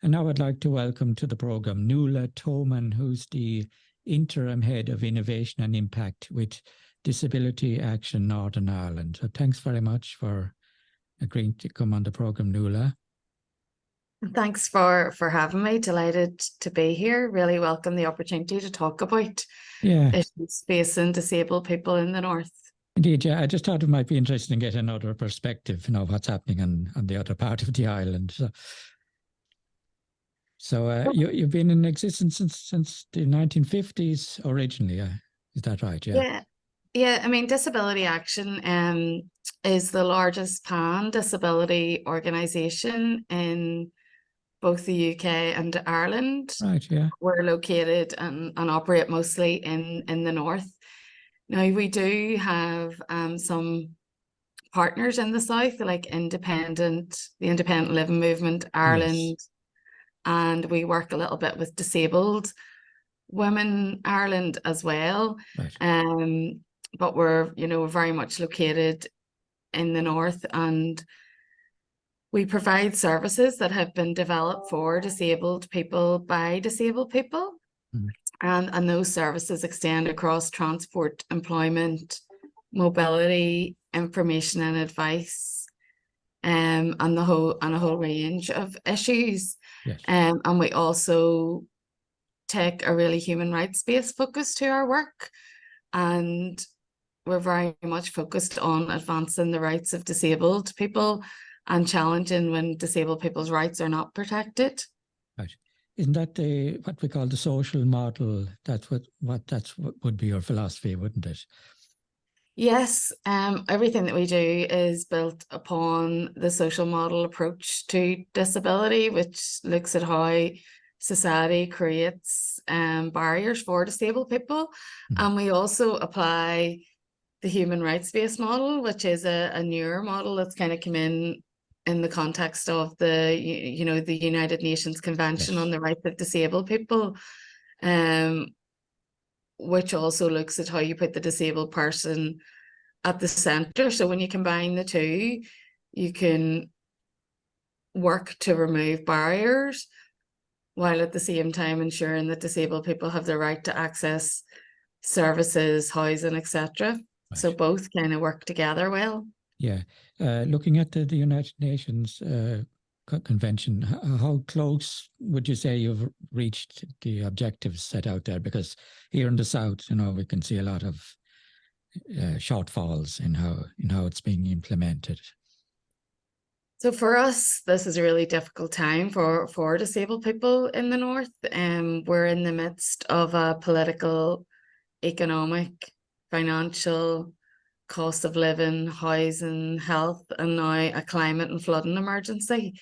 And now I'd like to welcome to the programme Nuala Toman, who's the Interim Head of Innovation and Impact with Disability Action Northern Ireland. So thanks very much for agreeing to come on the programme, Nuala. Thanks for having me. Delighted to be here. Really welcome the opportunity to talk about issues facing disabled people in the North. Indeed, yeah. I just thought it might be interesting to get another perspective, what's happening on the other part of the island. So you've been in existence since the 1950s originally, is that right? Yeah. I mean, Disability Action is the largest pan-disability organisation in both the UK and Ireland. Right, yeah. We're located and operate mostly in the North. Now, we do have some partners in the South, like the Independent Living Movement, Ireland. Yes. And we work a little bit with Disabled Women Ireland as well. Right. But we're very much located in the North, and we provide services that have been developed for disabled people by disabled people. And those services extend across transport, employment, mobility, information and advice, and a whole range of issues. Yes. And we also take a really human rights-based focus to our work, and we're very much focused on advancing the rights of disabled people and challenging when disabled people's rights are not protected. Right. Isn't that what we call the social model? That's what would be your philosophy, wouldn't it? Yes, everything that we do is built upon the social model approach to disability, which looks at how society creates barriers for disabled people. And we also apply the human rights-based model, which is a newer model that's kind of come in the context of the United Nations Convention on the Rights of Disabled People, which also looks at how you put the disabled person at the centre. So when you combine the two, you can work to remove barriers while at the same time ensuring that disabled people have the right to access services, housing, etc. Right. So both kind of work together well. Yeah. Looking at the United Nations Convention, how close would you say you've reached the objectives set out there? Because here in the South, we can see a lot of shortfalls in how it's being implemented. So for us, this is a really difficult time for disabled people in the North. We're in the midst of a political, economic, financial, cost of living, housing, health, and now a climate and flooding emergency.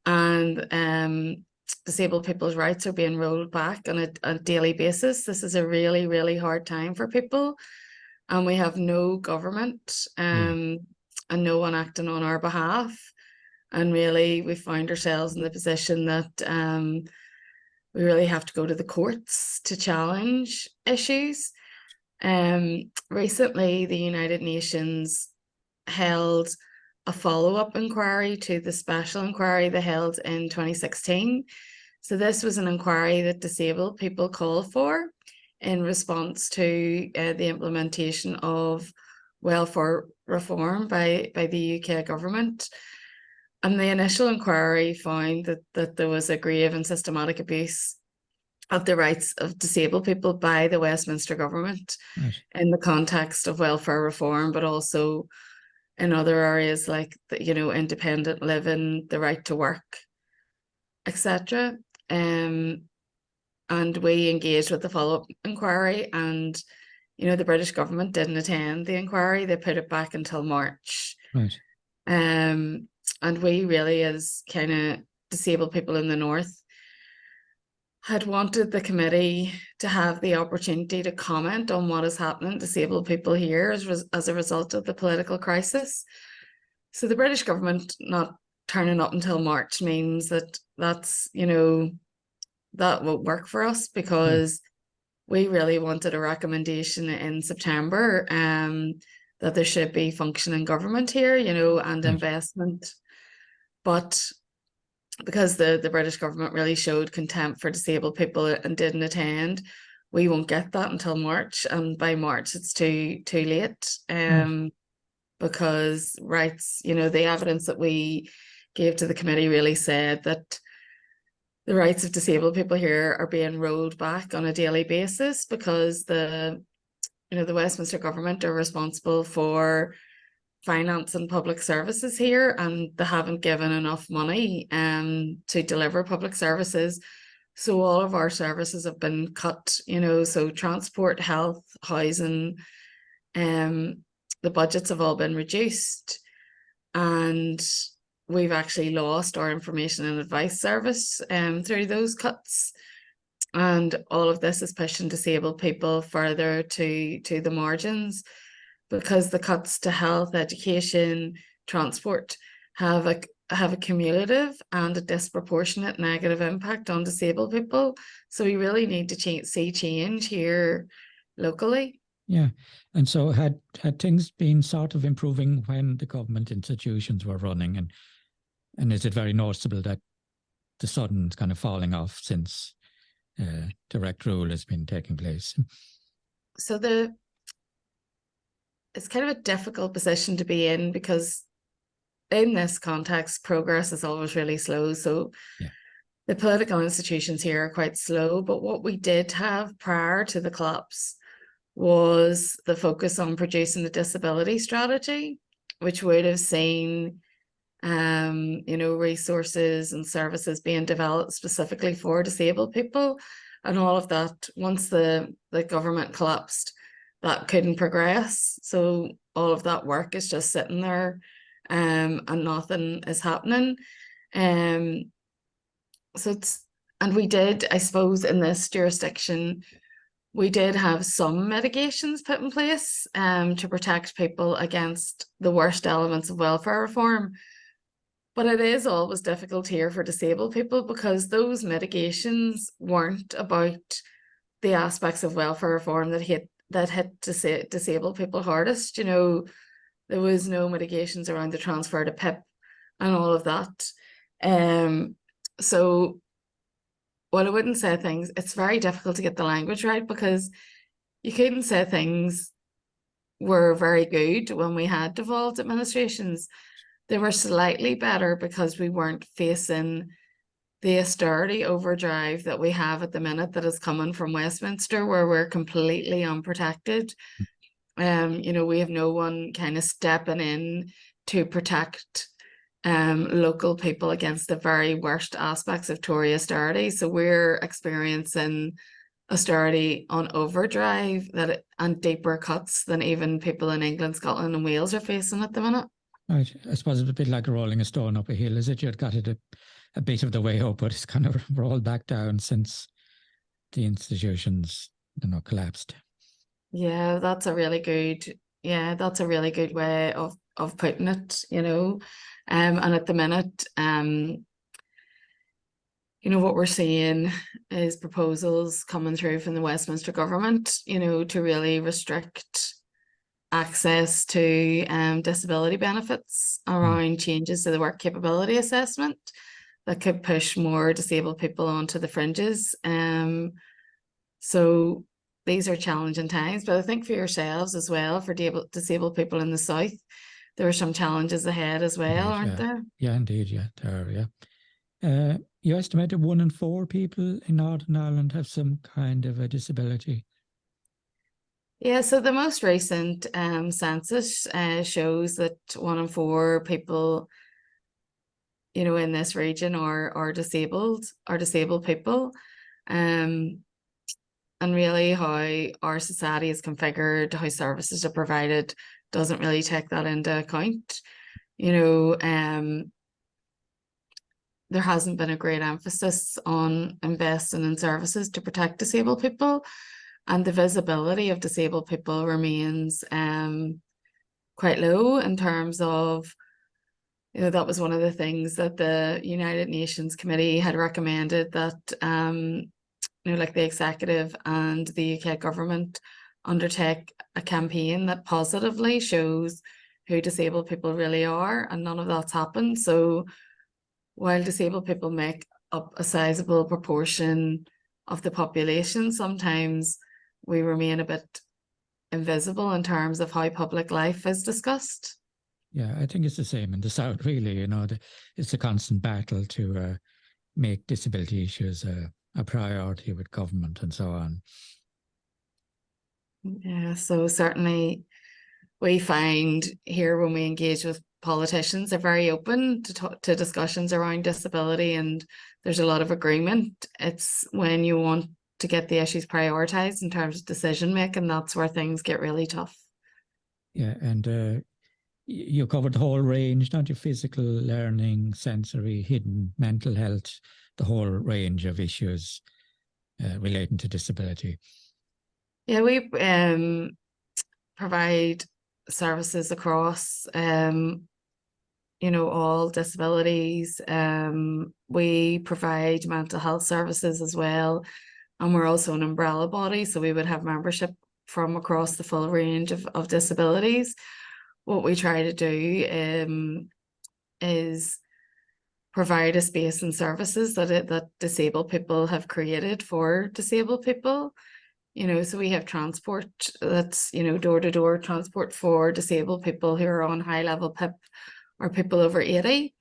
And disabled people's rights are being rolled back on a daily basis. This is a really, really hard time for people. And we have no government and no one acting on our behalf. And really, we find ourselves in the position that we really have to go to the courts to challenge issues. Recently, the United Nations held a follow-up inquiry to the special inquiry they held in 2016. So this was an inquiry that disabled people called for in response to the implementation of welfare reform by the UK government. And the initial inquiry found that there was a grave and systematic abuse of the rights of disabled people by the Westminster government in the context of welfare reform, but also in other areas like independent living, the right to work, etc. And we engaged with the follow-up inquiry, and the British government didn't attend the inquiry. They put it back until March. Right. And we really, as kind of disabled people in the North, had wanted the committee to have the opportunity to comment on what is happening to disabled people here as a result of the political crisis. So the British government not turning up until March means that's that won't work for us, because we really wanted a recommendation in September that there should be functioning government here, and investment. But because the British government really showed contempt for disabled people and didn't attend, we won't get that until March, and by March it's too late. Because rights, the evidence that we gave to the committee really said that the rights of disabled people here are being rolled back on a daily basis because the Westminster government are responsible for financing public services here, and they haven't given enough money to deliver public services. So all of our services have been cut, so transport, health, housing, the budgets have all been reduced, and we've actually lost our information and advice service through those cuts. And all of this is pushing disabled people further to the margins, because the cuts to health, education, transport have a cumulative and a disproportionate negative impact on disabled people. So we really need to see change here locally. Yeah, and so had things been sort of improving when the government institutions were running, and is it very noticeable that the sudden kind of falling off since direct rule has been taking place? So it's kind of a difficult position to be in, because in this context, progress is always really slow. So yeah, the political institutions here are quite slow. But what we did have prior to the collapse was the focus on producing a disability strategy, which would have seen resources and services being developed specifically for disabled people. And all of that, once the government collapsed, that couldn't progress. So all of that work is just sitting there, and nothing is happening. And we did, I suppose, in this jurisdiction, we did have some mitigations put in place to protect people against the worst elements of welfare reform. But it is always difficult here for disabled people, because those mitigations weren't about the aspects of welfare reform that hit disabled people hardest. There was no mitigations around the transfer to PIP and all of that. So while I wouldn't say things, it's very difficult to get the language right, because you couldn't say things were very good when we had devolved administrations. They were slightly better because we weren't facing the austerity overdrive that we have at the minute that is coming from Westminster, where we're completely unprotected. We have no one kind of stepping in to protect local people against the very worst aspects of Tory austerity. So we're experiencing austerity on overdrive and deeper cuts than even people in England, Scotland and Wales are facing at the minute. Right. I suppose it's a bit like rolling a stone up a hill, is it? You'd got it a bit of the way up, but it's kind of rolled back down since the institutions, collapsed. Yeah, that's a really good way of putting it, and at the minute, what we're seeing is proposals coming through from the Westminster government, to really restrict access to disability benefits around changes to the work capability assessment that could push more disabled people onto the fringes. So these are challenging times, but I think for yourselves as well, for disabled people in the South, there are some challenges ahead as well, aren't there? Yeah, indeed, yeah, there are, yeah. You estimate that 1 in 4 people in Northern Ireland have some kind of a disability. Yeah, so the most recent census shows that 1 in 4 people, in this region are disabled people. And really how our society is configured, how services are provided, doesn't really take that into account. There hasn't been a great emphasis on investing in services to protect disabled people, and the visibility of disabled people remains quite low in terms of, that was one of the things that the United Nations Committee had recommended, that like the executive and the UK government undertake a campaign that positively shows who disabled people really are, and none of that's happened. So while disabled people make up a sizable proportion of the population, sometimes we remain a bit invisible in terms of how public life is discussed. Yeah, I think it's the same in the South, really. It's a constant battle to make disability issues a priority with government and so on. Yeah, so certainly we find here when we engage with politicians, they're very open to discussions around disability, and there's a lot of agreement. It's when you want to get the issues prioritised in terms of decision making, that's where things get really tough. Yeah, and you covered the whole range, not your physical, learning, sensory, hidden, mental health, the whole range of issues relating to disability. Yeah, we provide services across all disabilities. We provide mental health services as well, and we're also an umbrella body, so we would have membership from across the full range of disabilities. What we try to do is provide a space and services that disabled people have created for disabled people. So we have transport that's, door-to-door transport for disabled people who are on high-level PIP or people over 80,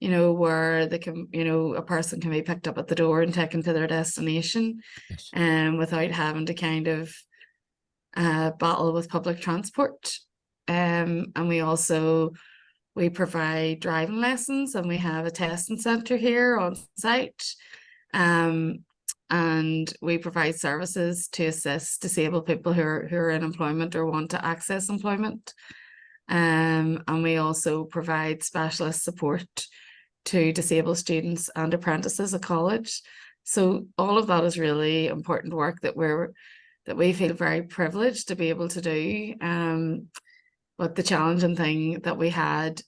where they can, a person can be picked up at the door and taken to their destination, Yes. Without having to kind of battle with public transport. And we provide driving lessons, and we have a testing centre here on site. And we provide services to assist disabled people who are in employment or want to access employment. And we also provide specialist support to disabled students and apprentices at college. So all of that is really important work that we feel very privileged to be able to do. But the challenging thing that we had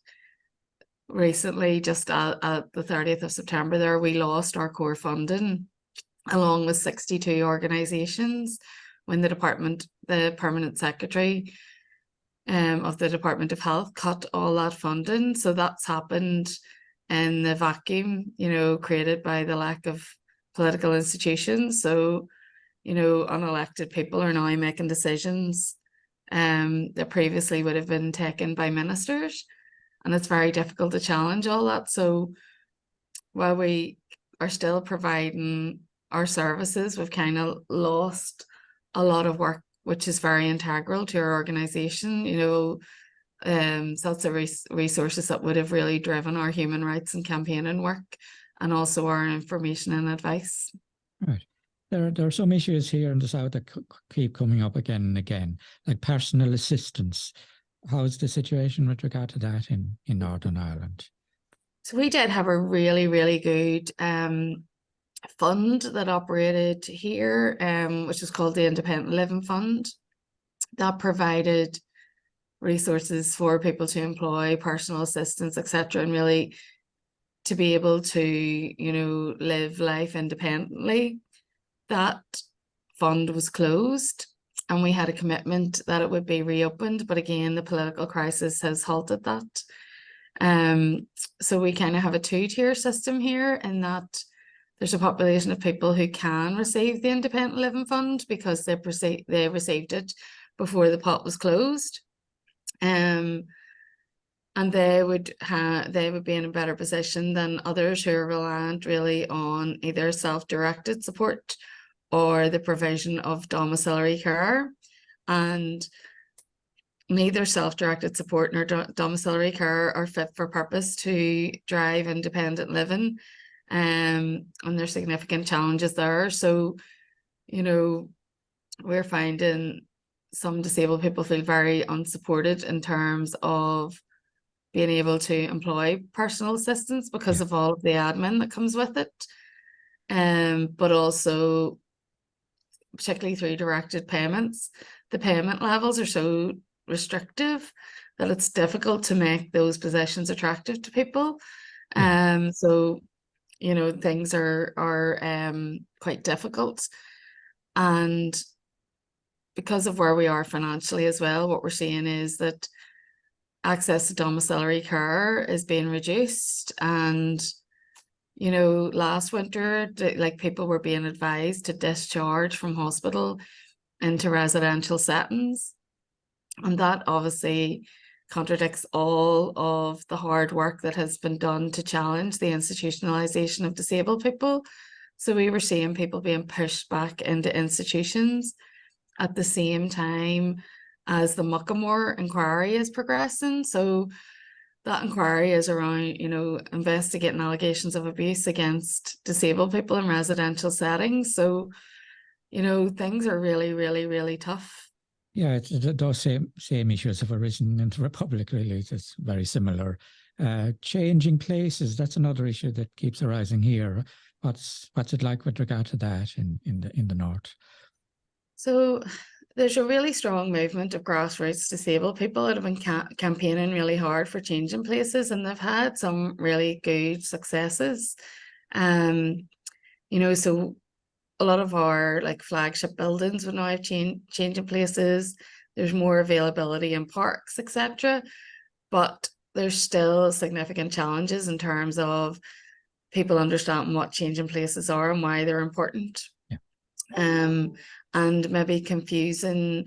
recently, just at the 30th of September there, we lost our core funding along with 62 organisations when the permanent secretary of the Department of Health cut all that funding. So that's happened in the vacuum, created by the lack of political institutions. So, unelected people are now making decisions that previously would have been taken by ministers, and it's very difficult to challenge all that. So while we are still providing our services, we've kind of lost a lot of work, which is very integral to our organisation. So that's resources that would have really driven our human rights and campaigning work, and also our information and advice. Right. There are some issues here in the South that keep coming up again and again, like personal assistance. How's the situation with regard to that in Northern Ireland? So we did have a really, really good fund that operated here, which is called the Independent Living Fund, that provided resources for people to employ personal assistants, etc., and really to be able to, live life independently. That fund was closed, and we had a commitment that it would be reopened, but again, the political crisis has halted that. So we kind of have a two-tier system here, in that there's a population of people who can receive the Independent Living Fund because they received it before the pot was closed. And they would be in a better position than others who are reliant really on either self-directed support or the provision of domiciliary care. And neither self-directed support nor domiciliary care are fit for purpose to drive independent living, and there's significant challenges there. So, we're finding some disabled people feel very unsupported in terms of being able to employ personal assistants because of all of the admin that comes with it. But also, particularly through directed payments, the payment levels are so restrictive that it's difficult to make those positions attractive to people. So, things are quite difficult. And because of where we are financially as well, what we're seeing is that access to domiciliary care is being reduced, and You know, last winter, like people were being advised to discharge from hospital into residential settings. And that obviously contradicts all of the hard work that has been done to challenge the institutionalization of disabled people. So we were seeing people being pushed back into institutions at the same time as the Muckamore inquiry is progressing. So that inquiry is around, you know, investigating allegations of abuse against disabled people in residential settings. So, you know, things are really, really, really tough. Yeah, those same issues have arisen in the Republic, really. It's very similar. Changing places, that's another issue that keeps arising here. What's it like with regard to that in the North? So there's a really strong movement of grassroots disabled people that have been campaigning really hard for changing places, and they've had some really good successes. You know, so a lot of our like flagship buildings will now have changing places. There's more availability in parks, etc. But there's still significant challenges in terms of people understanding what changing places are and why they're important. Yeah. And maybe confusing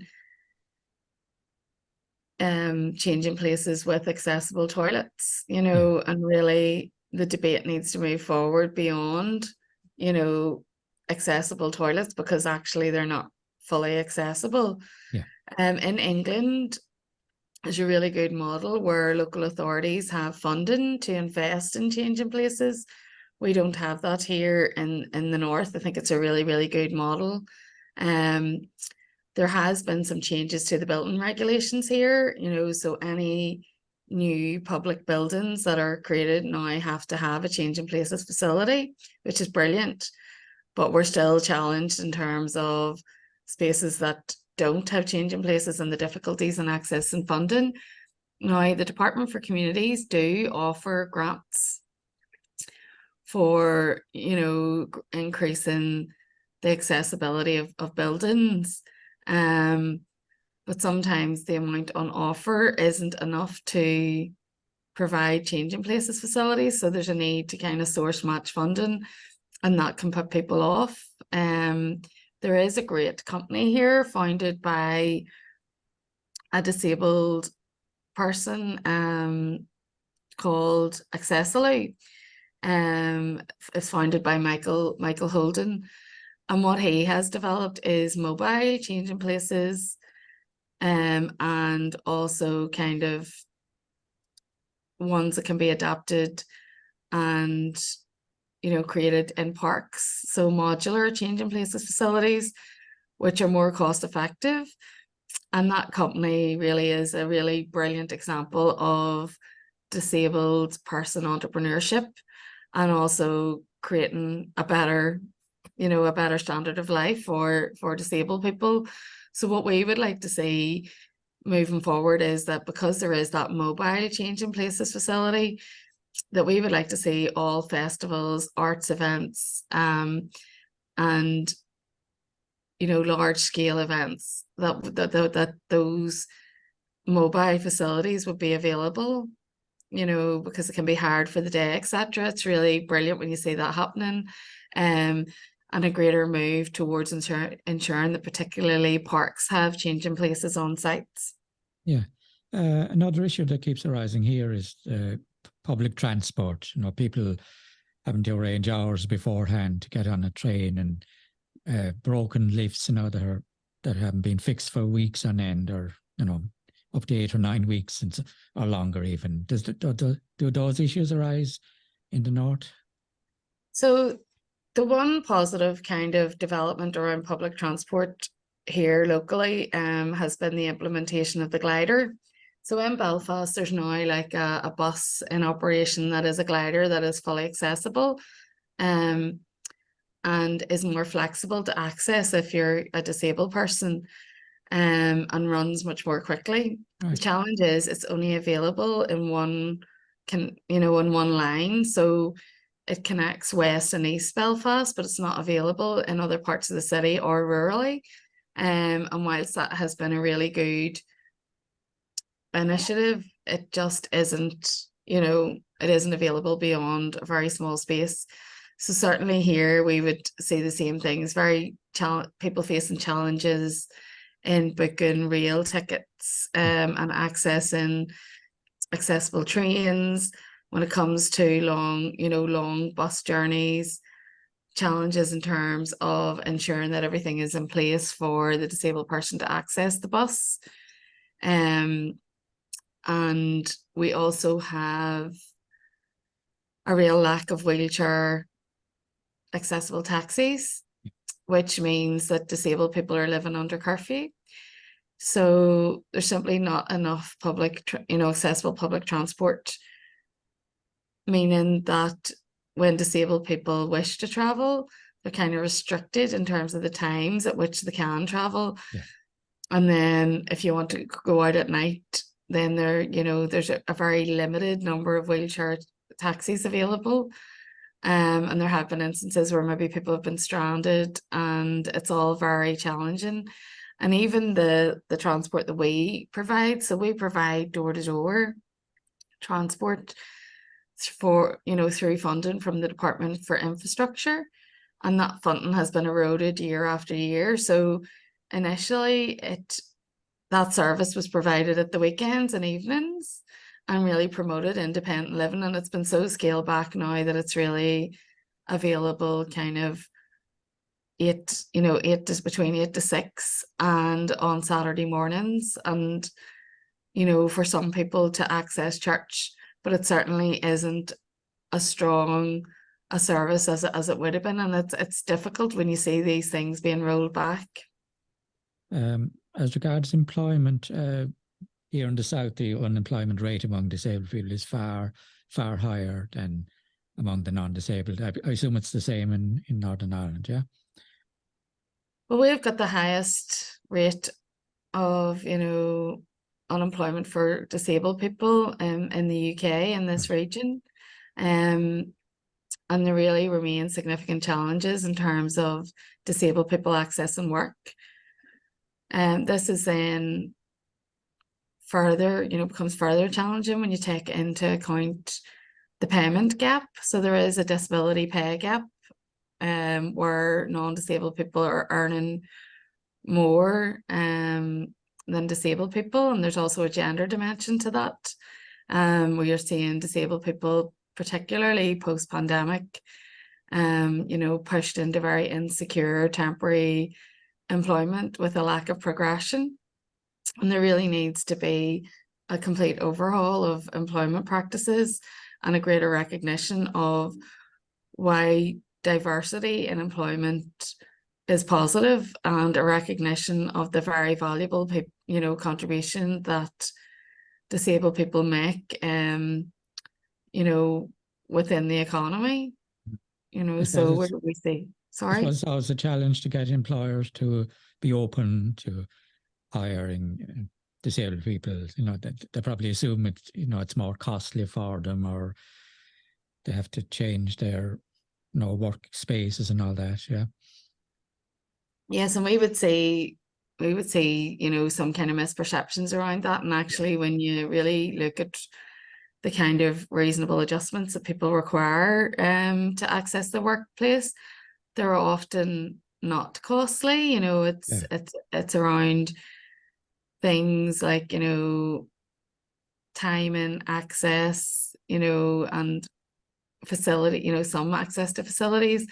changing places with accessible toilets, you know, Yeah. and really the debate needs to move forward beyond, you know, accessible toilets, because actually they're not fully accessible. Yeah. In England, there's a really good model where local authorities have funding to invest in changing places. We don't have that here in the North. I think it's a really, really good model. There has been some changes to the building regulations here, you know, so any new public buildings that are created now have to have a change in places facility, which is brilliant. But we're still challenged in terms of spaces that don't have change in places and the difficulties in access and funding. Now, the Department for Communities do offer grants for, you know, increasing the accessibility of buildings. But sometimes the amount on offer isn't enough to provide change in places facilities. So there's a need to kind of source match funding, and that can put people off. There is a great company here founded by a disabled person called Accessible. It's founded by Michael Holden. And what he has developed is mobile changing places, and also kind of ones that can be adapted and, you know, created in parks. So modular changing places facilities, which are more cost effective. And that company really is a really brilliant example of disabled person entrepreneurship, and also creating a better, you know, a better standard of life for disabled people. So what we would like to see moving forward is that, because there is that mobile change in places facility, that we would like to see all festivals, arts events, and, you know, large scale events, that those mobile facilities would be available, you know, because it can be hard for the day, etc. It's really brilliant when you see that happening. And a greater move towards ensuring that particularly parks have changing places on sites. Yeah. Another issue that keeps arising here is public transport. You know, people having to arrange hours beforehand to get on a train, and broken lifts, you know, that haven't been fixed for weeks on end, or, you know, up to 8 or 9 weeks or longer even. Do those issues arise in the North? So the one positive kind of development around public transport here locally has been the implementation of the glider. So in Belfast, there's now like a bus in operation that is a glider that is fully accessible, and is more flexible to access if you're a disabled person, and runs much more quickly. Right. The challenge is it's only available in one line. So it connects West and East Belfast, but it's not available in other parts of the city or rurally. And whilst that has been a really good initiative, it just isn't, you know, it isn't available beyond a very small space. So certainly here we would see the same things, people facing challenges in booking rail tickets and accessing accessible trains when it comes to long bus journeys, challenges in terms of ensuring that everything is in place for the disabled person to access the bus. And we also have a real lack of wheelchair accessible taxis, which means that disabled people are living under curfew. So there's simply not enough accessible public transport, meaning that when disabled people wish to travel, they're kind of restricted in terms of the times at which they can travel. Yeah. And then if you want to go out at night, then there's a very limited number of wheelchair taxis available. And there have been instances where maybe people have been stranded, and it's all very challenging. And even the transport that we provide, so we provide door-to-door transport for, through funding from the Department for Infrastructure, and that funding has been eroded year after year. So initially that service was provided at the weekends and evenings and really promoted independent living, and it's been so scaled back now that it's really available kind of between 8 to 6 and on Saturday mornings, and for some people to access church, but it certainly isn't as strong a service as it would have been, and it's difficult when you see these things being rolled back. As regards employment, here in the South, the unemployment rate among disabled people is far, far higher than among the non-disabled. I assume it's the same in Northern Ireland, yeah? Well, we've got the highest rate of, unemployment for disabled people in the UK, in this region. And there really remain significant challenges in terms of disabled people accessing work. And this is then becomes further challenging when you take into account the payment gap. So there is a disability pay gap where non-disabled people are earning more than disabled people, and there's also a gender dimension to that. We are seeing disabled people, particularly post-pandemic, pushed into very insecure temporary employment with a lack of progression. And there really needs to be a complete overhaul of employment practices and a greater recognition of why diversity in employment is positive, and a recognition of the very valuable contribution that disabled people make within the economy. So where do we see? Sorry? It was always a challenge to get employers to be open to hiring disabled people. They probably assume it's more costly for them, or they have to change their work spaces and all that. Yeah. Yes, and we would say some kind of misperceptions around that. And actually, when you really look at the kind of reasonable adjustments that people require to access the workplace, they're often not costly. It's around things like time and access, and facility, some access to facilities.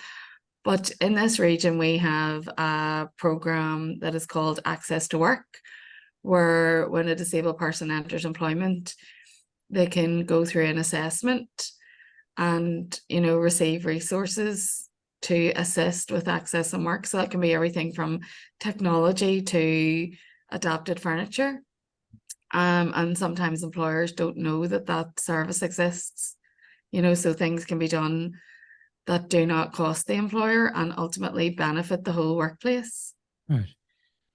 But in this region, we have a program that is called Access to Work, where when a disabled person enters employment, they can go through an assessment and, receive resources to assist with accessing work. So that can be everything from technology to adapted furniture. And sometimes employers don't know that service exists, so things can be done that do not cost the employer and ultimately benefit the whole workplace. Right.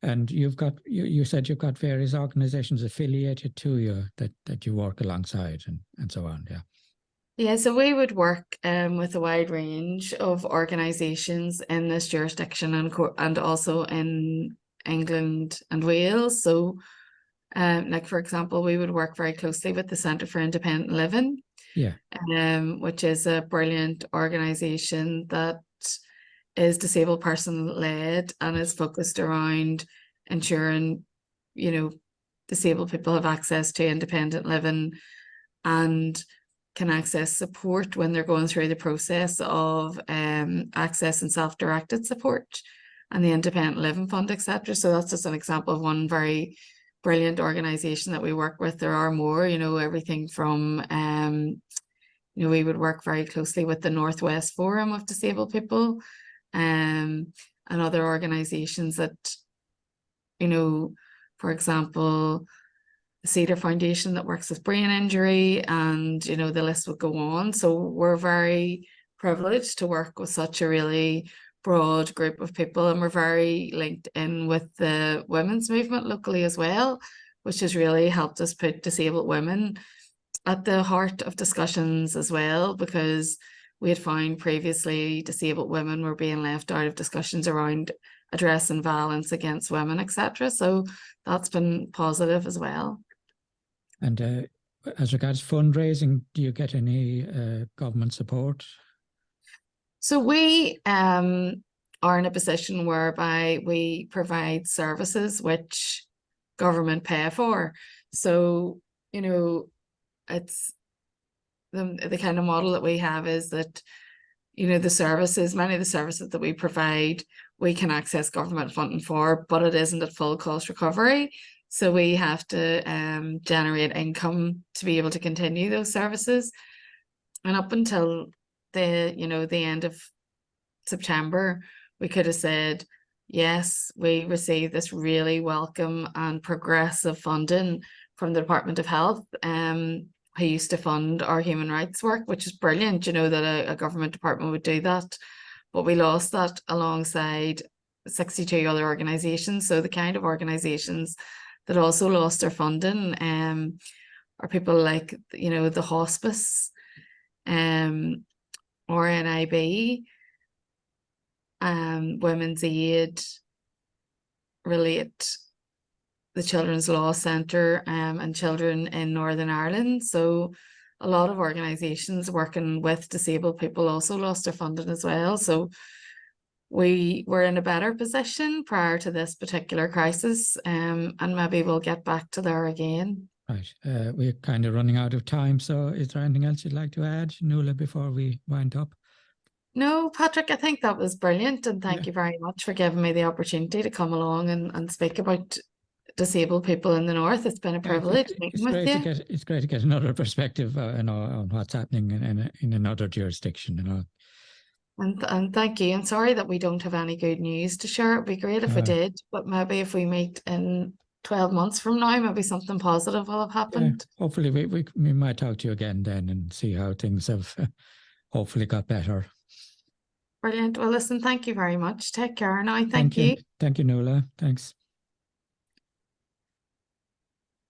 And you said you've got various organizations affiliated to you that you work alongside and so on, yeah. Yeah, so we would work with a wide range of organizations in this jurisdiction and also in England and Wales. So like, for example, we would work very closely with the Centre for Independent Living, Yeah. Which is a brilliant organisation that is disabled person led and is focused around ensuring, disabled people have access to independent living and can access support when they're going through the process of access and self-directed support and the independent living fund, etc. So that's just an example of one very brilliant organisation that we work with. There are more, everything from we would work very closely with the Northwest Forum of Disabled People and other organisations that, for example, the Cedar Foundation that works with brain injury, and, the list would go on. So we're very privileged to work with such a really broad group of people, and we're very linked in with the women's movement locally as well, which has really helped us put disabled women at the heart of discussions as well, because we had found previously disabled women were being left out of discussions around addressing violence against women, etc. So that's been positive as well. And as regards fundraising, do you get any government support? So we are in a position whereby we provide services which government pay for. So, it's the kind of model that we have is that, many of the services that we provide, we can access government funding for, but it isn't at full cost recovery. So we have to generate income to be able to continue those services. And up until the end of September, we could have said, yes, we received this really welcome and progressive funding from the Department of Health, who used to fund our human rights work, which is brilliant, that a government department would do that. But we lost that alongside 62 other organisations. So the kind of organisations that also lost their funding are people like, the hospice, RNIB, Women's Aid, Relate, the Children's Law Centre, and Children in Northern Ireland. So a lot of organisations working with disabled people also lost their funding as well. So we were in a better position prior to this particular crisis, and maybe we'll get back to there again. Right. We're kind of running out of time. So is there anything else you'd like to add, Nuala, before we wind up? No, Patrick, I think that was brilliant. And thank you very much for giving me the opportunity to come along and speak about disabled people in the North. It's been a privilege meeting with you. It's great to get another perspective on what's happening in another jurisdiction. And thank you. And sorry that we don't have any good news to share. It'd be great if we did, but maybe if we meet in 12 months from now, maybe something positive will have happened. Yeah, hopefully we might talk to you again then and see how things have hopefully got better. Brilliant. Well, listen, thank you very much. Take care now. Thank you. Thank you, Nuala. Thanks.